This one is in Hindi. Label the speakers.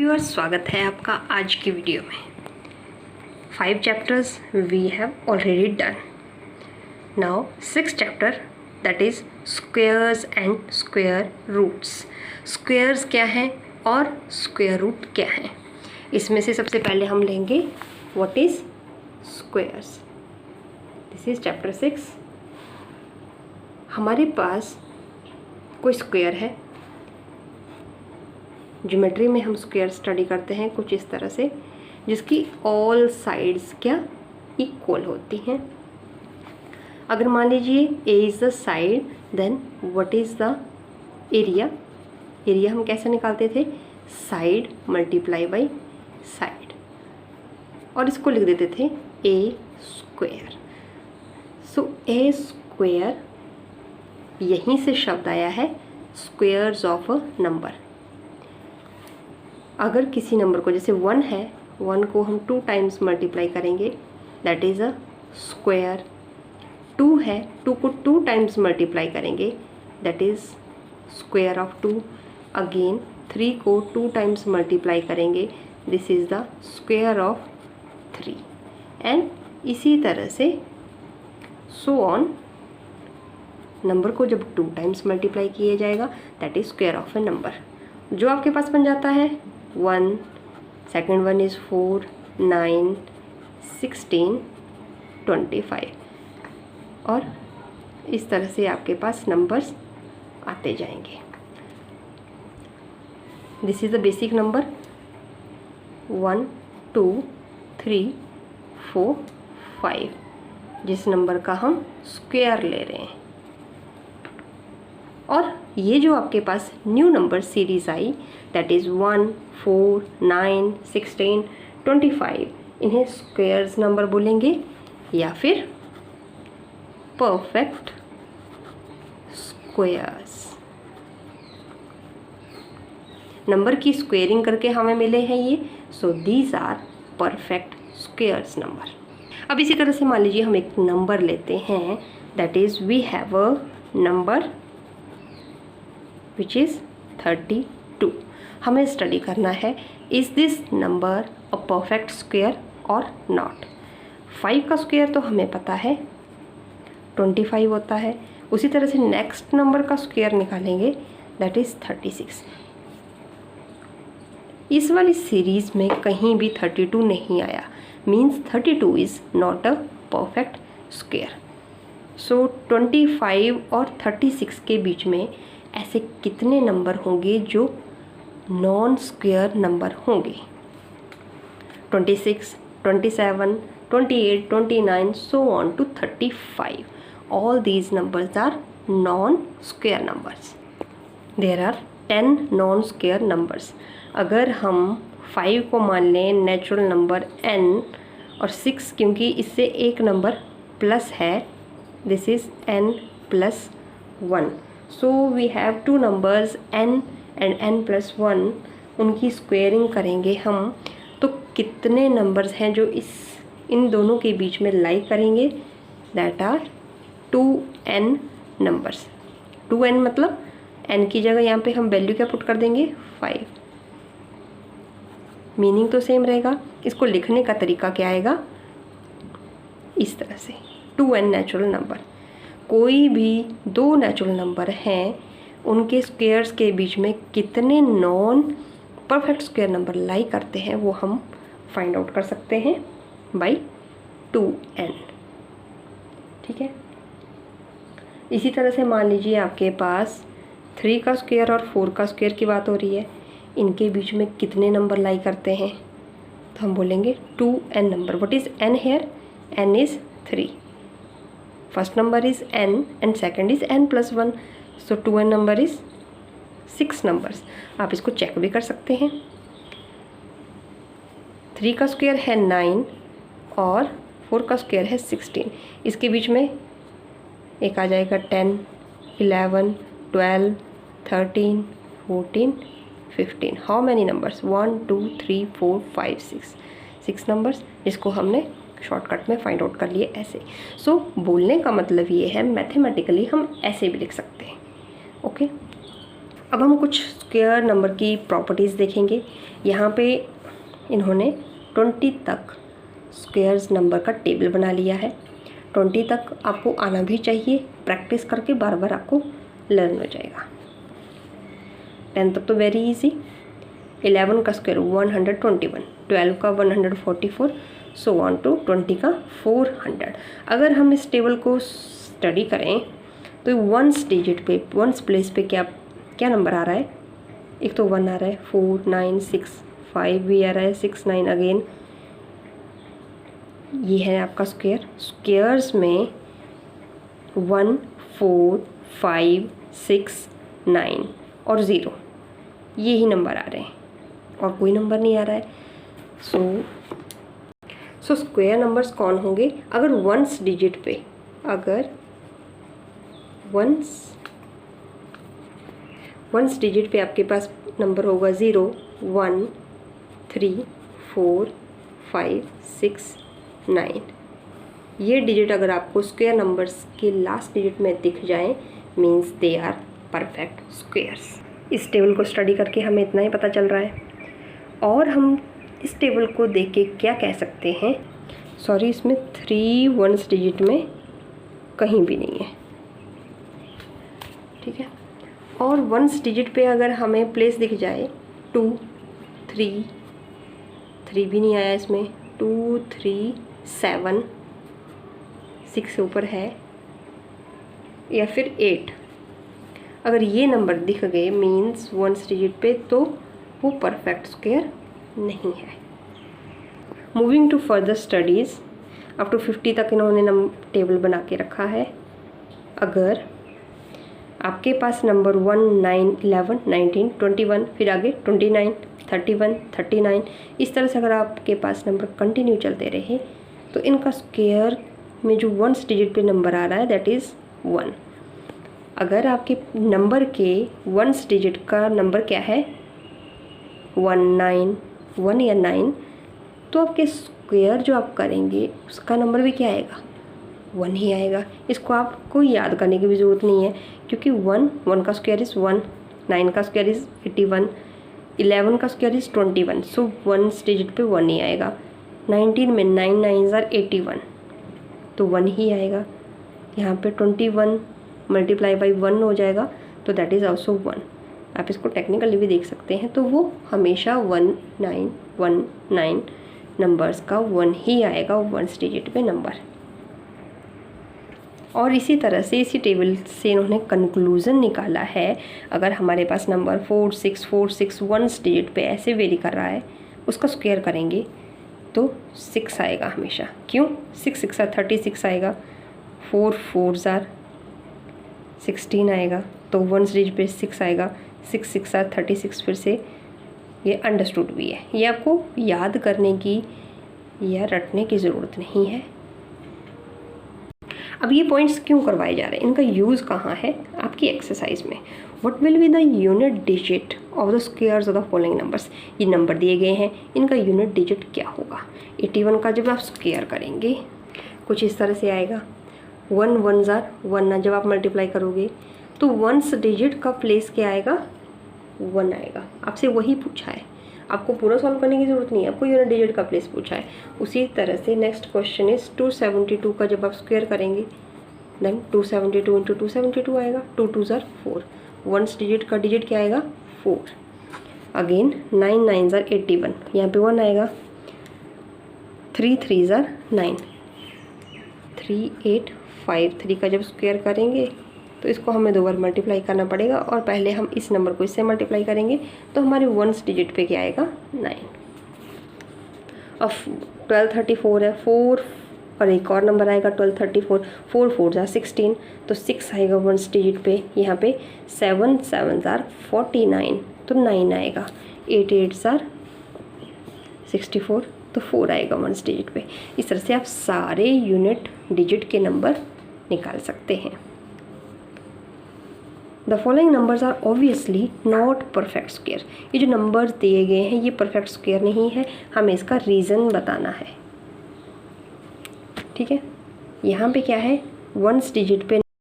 Speaker 1: व्यूअर्स, स्वागत है आपका आज की वीडियो में। 5 chapters we have already done. Now 6th chapter, that is squares and square roots. Squares क्या हैं और स्क्वेयर रूट क्या हैं, इसमें से सबसे पहले हम लेंगे what is squares. This is chapter 6। हमारे पास कोई स्क्वेयर है। ज्योमेट्री में हम स्क्वायर स्टडी करते हैं कुछ इस तरह से, जिसकी ऑल साइड्स क्या इक्वल होती हैं। अगर मान लीजिए a is the side, then what is the area. Area हम कैसे निकालते थे, साइड मल्टीप्लाई बाई साइड, और इसको लिख देते थे ए स्क्वायर। सो ए स्क्वायर, यहीं से शब्द आया है स्क्वेयर्स ऑफ अ नंबर। अगर किसी नंबर को, जैसे 1 है, 1 को हम 2 टाइम्स मल्टीप्लाई करेंगे, दैट इज़ अ स्क्वायर। 2 है, 2 को 2 टाइम्स मल्टीप्लाई करेंगे, that is square of 2। Again 3 को 2 टाइम्स मल्टीप्लाई करेंगे, this is the square of 3। And इसी तरह से सो ऑन। नंबर को जब 2 टाइम्स मल्टीप्लाई किया जाएगा, that is square of A number. जो आपके पास बन जाता है 1, सेकेंड वन इज़ 4, 9, 16, 25, और इस तरह से आपके पास नंबर्स आते जाएंगे। This is the basic number 1, 2, 3, 4, 5, जिस नंबर का हम स्क्वायर ले रहे हैं। और ये जो आपके पास न्यू नंबर सीरीज़ आई, दैट इज़ 1, 4, 9, 16, 25, इन्हें स्क्वेयर्स नंबर बोलेंगे या फिर परफेक्ट स्क्वेयर्स। नंबर की स्क्वेयरिंग करके हमें मिले हैं ये, so these are perfect squares number. अब इसी तरह से मान लीजिए हम एक नंबर लेते हैं, that is we have a number which is 32। हमें स्टडी करना है, is this number a perfect square और नॉट। 5 का स्क्वायर तो हमें पता है 25 होता है। उसी तरह से नेक्स्ट नंबर का स्क्वायर निकालेंगे, दैट इज़ 36। इस वाली सीरीज़ में कहीं भी 32 नहीं आया, means 32 is not a perfect square. So 25 और 36 के बीच में ऐसे कितने नंबर होंगे जो नॉन स्क्वायर नंबर होंगे। 26, 27, 28, 29, so on to 35. All these numbers are non-square numbers. There are 10 non-square numbers. अगर हम 5 को मान लें नेचुरल नंबर n, और 6 क्योंकि इससे एक नंबर प्लस है, this is n plus 1. So we have 2 numbers n and n plus 1, उनकी स्क्वेयरिंग करेंगे हम, तो कितने नंबर्स हैं जो इन दोनों के बीच में लाई करेंगे, that are 2n numbers. 2n मतलब n की जगह यहाँ पे हम वैल्यू क्या पुट कर देंगे, 5। मीनिंग तो सेम रहेगा, इसको लिखने का तरीका क्या आएगा, इस तरह से 2n नेचुरल नंबर। कोई भी 2 नेचुरल नंबर हैं, उनके स्क्वेयर्स के बीच में कितने नॉन परफेक्ट स्क्वेयर नंबर लाई करते हैं वो हम फाइंड आउट कर सकते हैं बाई 2n। ठीक है। इसी तरह से मान लीजिए आपके पास 3 का स्क्वेयर और 4 का स्क्वेयर की बात हो रही है, इनके बीच में कितने नंबर लाई करते हैं, तो हम बोलेंगे 2n number. What is n here, n is 3। First number is n and second is n plus 1, so 2n number is 6 numbers. आप इसको चेक भी कर सकते हैं। 3 का स्क्वायर है 9 और 4 का स्क्वायर है 16। इसके बीच में एक आ जाएगा 10, 11, 12, 13, 14, 15। हाउ मैनी नंबर्स, 1, 2, 3, 4, 5, 6 नंबर्स, जिसको हमने शॉर्टकट में फाइंड आउट कर लिए ऐसे। सो बोलने का मतलब ये है, मैथमेटिकली हम ऐसे भी लिख सकते हैं। ओके, अब हम कुछ स्क्वायर नंबर की प्रॉपर्टीज़ देखेंगे। यहाँ पे इन्होंने 20 तक स्क्वायर्स नंबर का टेबल बना लिया है। 20 तक आपको आना भी चाहिए, प्रैक्टिस करके बार बार आपको लर्न हो जाएगा। 10 तक तो वेरी इजी। 11 का स्क्वायर 121, 12 का 144, सो ऑन टू 20 का 400। अगर हम इस टेबल को स्टडी करें तो वंस डिजिट पे, वंस प्लेस पे क्या नंबर आ रहा है? एक तो 1 आ रहा है, 4 9 6, 5 भी आ रहा है, 6 9 अगेन। ये है आपका स्क्वायर। स्क्वायर्स में 1 4 5 6 9 और 0 ये ही नंबर आ रहे हैं और कोई नंबर नहीं आ रहा है। सो स्क्वायर नंबर्स कौन होंगे? अगर वंस डिजिट पे, अगर वंस डिजिट पे आपके पास नंबर होगा 0 1 3 4 5 6 9, ये डिजिट अगर आपको स्क्वायर नंबर्स के लास्ट डिजिट में दिख जाए means they are perfect squares. इस टेबल को स्टडी करके हमें इतना ही पता चल रहा है। और हम इस टेबल को देख के क्या कह सकते हैं? सॉरी, इसमें 3 वंस डिजिट में कहीं भी नहीं है, ठीक है। और वंस डिजिट पे अगर हमें प्लेस दिख जाए 2 3 भी नहीं आया इसमें, 2 3 7 6 से ऊपर है, या फिर 8, अगर ये नंबर दिख गए मीन्स वंस डिजिट पे, तो वो परफेक्ट स्क्वायर नहीं है। Moving to further studies, up to 50 तक इन्होंने टेबल बना के रखा है। अगर आपके पास नंबर 1 9 11 19 21, फिर आगे 29 31 39, इस तरह से अगर आपके पास नंबर कंटिन्यू चलते रहे तो इनका स्क्वायर में जो वंस डिजिट पे नंबर आ रहा है दैट इज़ 1। अगर आपके नंबर के वंस डिजिट का नंबर क्या है 1 या 9, तो आपके स्क्वायर जो आप करेंगे उसका नंबर भी क्या आएगा? 1 ही आएगा। इसको आपको याद करने की भी ज़रूरत नहीं है, क्योंकि 1 का स्क्वायर इज़ 1, 9 का स्क्वायर इज़ 81, 11 का square is 21, so ones digit पे 1 ही आएगा। 19 में 9 9 आर 81, तो 1 ही आएगा। यहाँ पे 21 मल्टीप्लाई बाई 1 हो जाएगा, तो दैट इज़ ऑल्सो 1। आप इसको टेक्निकली भी देख सकते हैं। तो वो हमेशा 1 9 1 9 नंबर्स का 1 ही आएगा वंस डिजिट पे नंबर। और इसी तरह से इसी टेबल से इन्होंने कंक्लूज़न निकाला है, अगर हमारे पास नंबर 4 6 वंस डिजिट पे ऐसे वेरी कर रहा है, उसका स्क्वायर करेंगे तो 6 आएगा हमेशा। क्यों? 6 6 36 आएगा, 4 4 16 आएगा, तो वंस डिजिट पे 6 आएगा, 6 6 36 फिर से। ये अंडरस्टूड भी है, ये आपको याद करने की या रटने की ज़रूरत नहीं है। अब ये पॉइंट्स क्यों करवाए जा रहे हैं, इनका यूज़ कहाँ है आपकी एक्सरसाइज में? What will be the unit digit of the squares of the following numbers? ये नंबर दिए गए हैं, इनका यूनिट डिजिट क्या होगा? 81 का जब आप स्क्वायर करेंगे कुछ इस तरह से आएगा, 1 1 1 जब आप मल्टीप्लाई करोगे तो वंस डिजिट का प्लेस क्या आएगा? 1 आएगा। आपसे वही पूछा है, आपको पूरा सॉल्व करने की ज़रूरत नहीं है, आपको यूनिट डिजिट का प्लेस पूछा है। उसी तरह से नेक्स्ट क्वेश्चन इज 272 का जब आप स्क्वायर करेंगे देन 272 इंटू 272 आएगा, 2 2 4, वंस डिजिट का डिजिट क्या आएगा? 4। अगेन 9 9 81, यहाँ पे 1 आएगा, 3 3 9, 3 8 5, 3 का जब स्क्वायर करेंगे तो इसको हमें 2 बार मल्टीप्लाई करना पड़ेगा, और पहले हम इस नंबर को इससे मल्टीप्लाई करेंगे तो हमारे वंस डिजिट पे क्या आएगा? 9। अब 1234 है, 4 और एक और नंबर आएगा 1234, 4 4 16, तो 6 आएगा वंस डिजिट पे। यहाँ पे 7 7 49, तो 9 आएगा, 8 8 64, तो 4 आएगा वंस डिजिट पे। इस तरह से आप सारे यूनिट डिजिट के नंबर निकाल सकते हैं। The following numbers are obviously not perfect square. ये जो नंबर्स दिए गए हैं ये परफेक्ट स्क्वायर नहीं है, हमें इसका रीज़न बताना है, ठीक है। यहाँ पे क्या है? वंस डिजिट पे